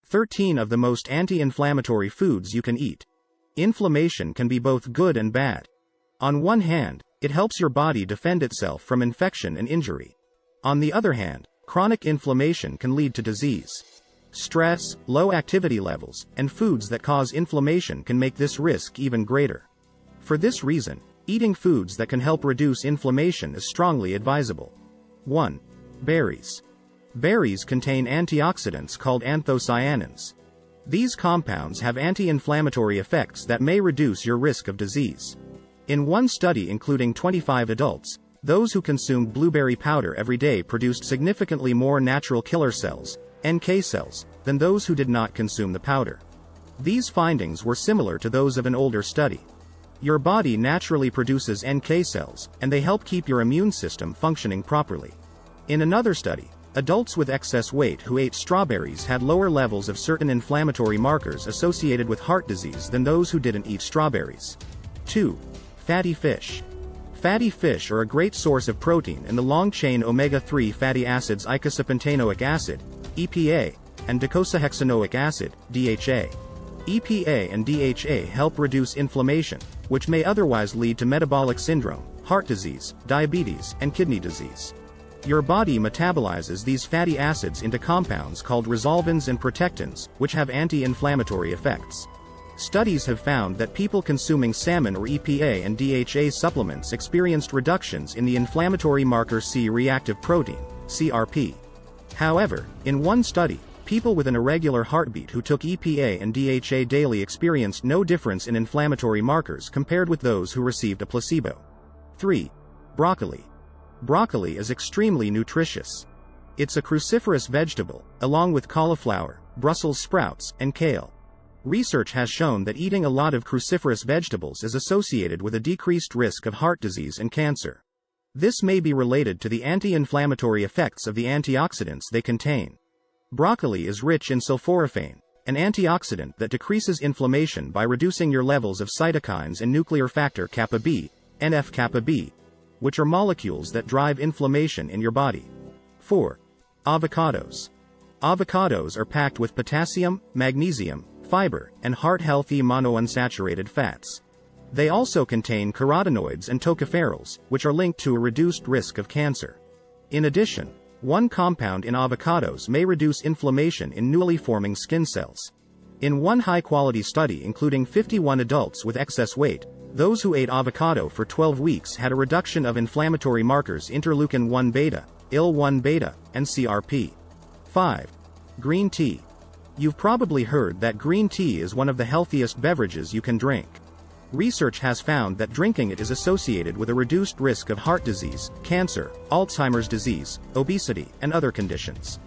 13 of the most anti-inflammatory foods you can eat. Inflammation can be both good and bad. On one hand, it helps your body defend itself from infection and injury. On the other hand, chronic inflammation can lead to disease. Stress, low activity levels, and foods that cause inflammation can make this risk even greater. For this reason, eating foods that can help reduce inflammation is strongly advisable. 1. Berries. Berries contain antioxidants called anthocyanins. These compounds have anti-inflammatory effects that may reduce your risk of disease. In one study including 25 adults, those who consumed blueberry powder every day produced significantly more natural killer cells, NK cells, than those who did not consume the powder. These findings were similar to those of an older study. Your body naturally produces NK cells, and they help keep your immune system functioning properly. In another study, adults with excess weight who ate strawberries had lower levels of certain inflammatory markers associated with heart disease than those who didn't eat strawberries. 2. Fatty fish. Fatty fish are a great source of protein in the long-chain omega-3 fatty acids eicosapentaenoic acid, EPA, and docosahexaenoic acid, DHA. EPA and DHA help reduce inflammation, which may otherwise lead to metabolic syndrome, heart disease, diabetes, and kidney disease. Your body metabolizes these fatty acids into compounds called resolvins and protectins, which have anti-inflammatory effects. Studies have found that people consuming salmon or EPA and DHA supplements experienced reductions in the inflammatory marker C-reactive protein, CRP. However, in one study, people with an irregular heartbeat who took EPA and DHA daily experienced no difference in inflammatory markers compared with those who received a placebo. 3. Broccoli. Broccoli is extremely nutritious. It's a cruciferous vegetable, along with cauliflower, Brussels sprouts, and kale. Research has shown that eating a lot of cruciferous vegetables is associated with a decreased risk of heart disease and cancer. This may be related to the anti-inflammatory effects of the antioxidants they contain. Broccoli is rich in sulforaphane, an antioxidant that decreases inflammation by reducing your levels of cytokines and nuclear factor kappa B, NF-kappa B, which are molecules that drive inflammation in your body. 4. Avocados. Avocados are packed with potassium, magnesium, fiber, and heart-healthy monounsaturated fats. They also contain carotenoids and tocopherols, which are linked to a reduced risk of cancer. In addition, one compound in avocados may reduce inflammation in newly forming skin cells. In one high-quality study including 51 adults with excess weight, those who ate avocado for 12 weeks had a reduction of inflammatory markers interleukin-1 beta, IL-1 beta, and CRP. 5. Green tea. You've probably heard that green tea is one of the healthiest beverages you can drink. Research has found that drinking it is associated with a reduced risk of heart disease, cancer, Alzheimer's disease, obesity, and other conditions.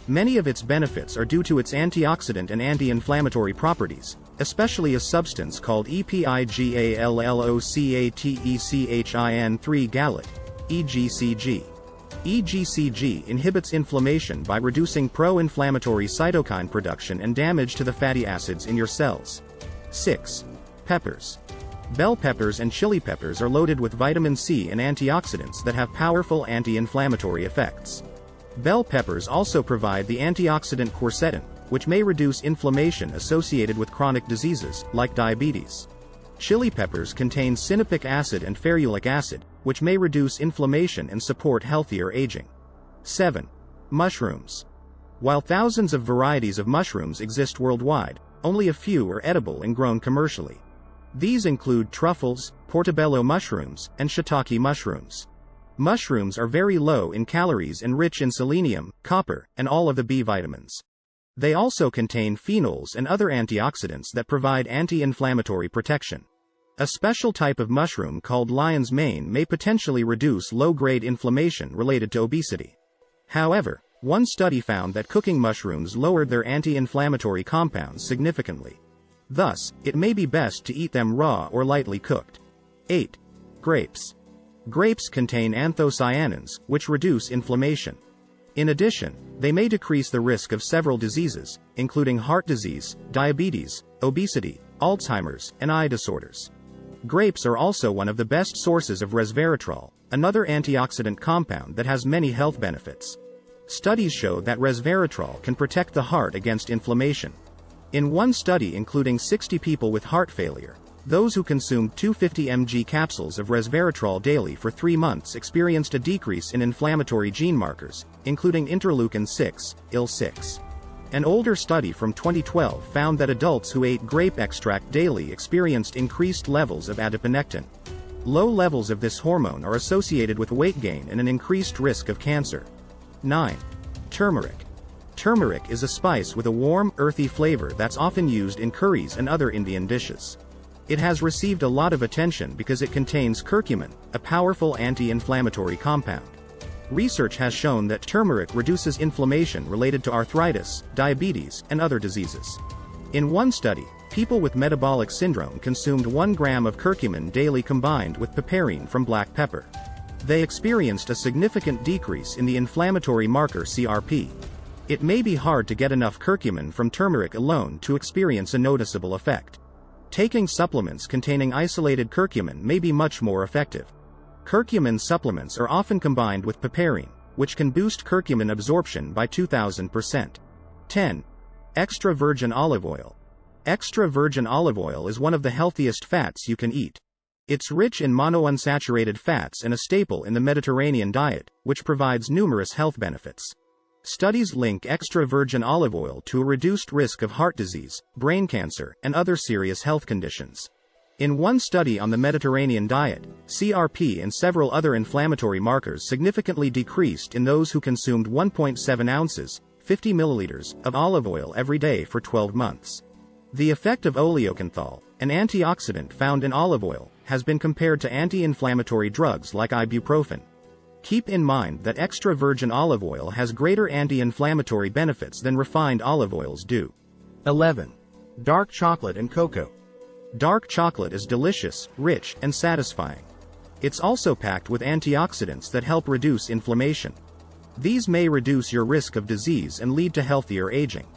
Many of its benefits are due to its antioxidant and anti-inflammatory properties, especially a substance called epigallocatechin-3-gallate, EGCG. EGCG inhibits inflammation by reducing pro-inflammatory cytokine production and damage to the fatty acids in your cells. 6. Peppers. Bell peppers and chili peppers are loaded with vitamin C and antioxidants that have powerful anti-inflammatory effects. Bell peppers also provide the antioxidant quercetin, which may reduce inflammation associated with chronic diseases, like diabetes. Chili peppers contain cyanopic acid and ferulic acid, which may reduce inflammation and support healthier aging. 7. Mushrooms. While thousands of varieties of mushrooms exist worldwide, only a few are edible and grown commercially. These include truffles, portobello mushrooms, and shiitake mushrooms. Mushrooms are very low in calories and rich in selenium, copper, and all of the B vitamins. They also contain phenols and other antioxidants that provide anti-inflammatory protection. A special type of mushroom called lion's mane may potentially reduce low-grade inflammation related to obesity. However, one study found that cooking mushrooms lowered their anti-inflammatory compounds significantly. Thus, it may be best to eat them raw or lightly cooked. 8. Grapes. Grapes contain anthocyanins, which reduce inflammation. In addition, they may decrease the risk of several diseases, including heart disease, diabetes, obesity, Alzheimer's, and eye disorders. Grapes are also one of the best sources of resveratrol, another antioxidant compound that has many health benefits. Studies show that resveratrol can protect the heart against inflammation. In one study including 60 people with heart failure, those who consumed 250 mg capsules of resveratrol daily for 3 months experienced a decrease in inflammatory gene markers, including interleukin-6, IL-6. An older study from 2012 found that adults who ate grape extract daily experienced increased levels of adiponectin. Low levels of this hormone are associated with weight gain and an increased risk of cancer. 9. Turmeric. Turmeric is a spice with a warm, earthy flavor that's often used in curries and other Indian dishes. It has received a lot of attention because it contains curcumin, a powerful anti-inflammatory compound. Research has shown that turmeric reduces inflammation related to arthritis, diabetes, and other diseases. In one study, people with metabolic syndrome consumed 1 gram of curcumin daily combined with piperine from black pepper. They experienced a significant decrease in the inflammatory marker CRP. It may be hard to get enough curcumin from turmeric alone to experience a noticeable effect. Taking supplements containing isolated curcumin may be much more effective. Curcumin supplements are often combined with piperine, which can boost curcumin absorption by 2000%. 10. Extra virgin olive oil. Extra virgin olive oil is one of the healthiest fats you can eat. It's rich in monounsaturated fats and a staple in the Mediterranean diet, which provides numerous health benefits. Studies link extra virgin olive oil to a reduced risk of heart disease, brain cancer, and other serious health conditions. In one study on the Mediterranean diet, CRP and several other inflammatory markers significantly decreased in those who consumed 1.7 ounces, 50 milliliters, of olive oil every day for 12 months. The effect of oleocanthal, an antioxidant found in olive oil, has been compared to anti-inflammatory drugs like ibuprofen. Keep in mind that extra virgin olive oil has greater anti-inflammatory benefits than refined olive oils do. 11. Dark chocolate and cocoa. Dark chocolate is delicious, rich, and satisfying. It's also packed with antioxidants that help reduce inflammation. These may reduce your risk of disease and lead to healthier aging.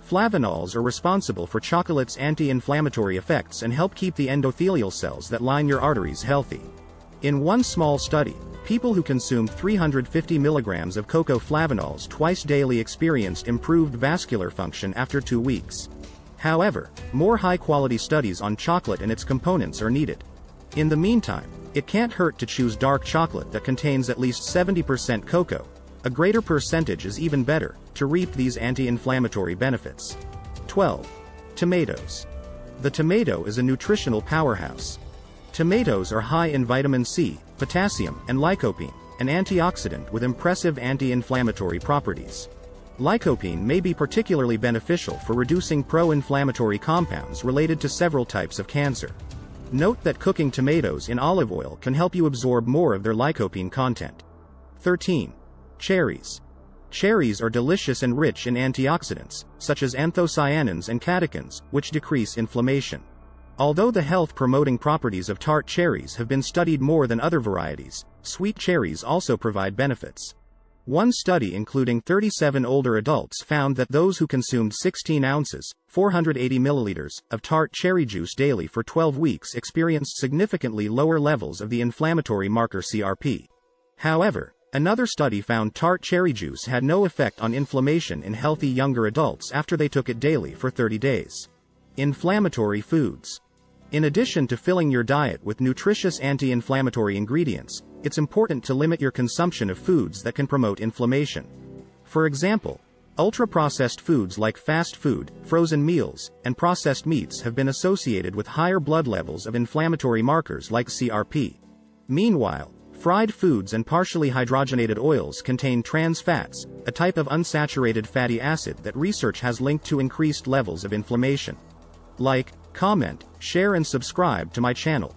Flavonols are responsible for chocolate's anti-inflammatory effects and help keep the endothelial cells that line your arteries healthy. In one small study, people who consumed 350 milligrams of cocoa flavonols twice daily experienced improved vascular function after 2 weeks. However, more high-quality studies on chocolate and its components are needed. In the meantime, it can't hurt to choose dark chocolate that contains at least 70% cocoa. A greater percentage is even better, to reap these anti-inflammatory benefits. 12. Tomatoes. The tomato is a nutritional powerhouse. Tomatoes are high in vitamin C, potassium, and lycopene, an antioxidant with impressive anti-inflammatory properties. Lycopene may be particularly beneficial for reducing pro-inflammatory compounds related to several types of cancer. Note that cooking tomatoes in olive oil can help you absorb more of their lycopene content. 13. Cherries. Cherries are delicious and rich in antioxidants, such as anthocyanins and catechins, which decrease inflammation. Although the health-promoting properties of tart cherries have been studied more than other varieties, sweet cherries also provide benefits. One study including 37 older adults found that those who consumed 16 ounces, 480 milliliters, of tart cherry juice daily for 12 weeks experienced significantly lower levels of the inflammatory marker CRP. However, another study found tart cherry juice had no effect on inflammation in healthy younger adults after they took it daily for 30 days. Inflammatory foods. In addition to filling your diet with nutritious anti-inflammatory ingredients, it's important to limit your consumption of foods that can promote inflammation. For example, ultra-processed foods like fast food, frozen meals, and processed meats have been associated with higher blood levels of inflammatory markers like CRP. Meanwhile, fried foods and partially hydrogenated oils contain trans fats, a type of unsaturated fatty acid that research has linked to increased levels of inflammation. Like, comment, share and subscribe to my channel.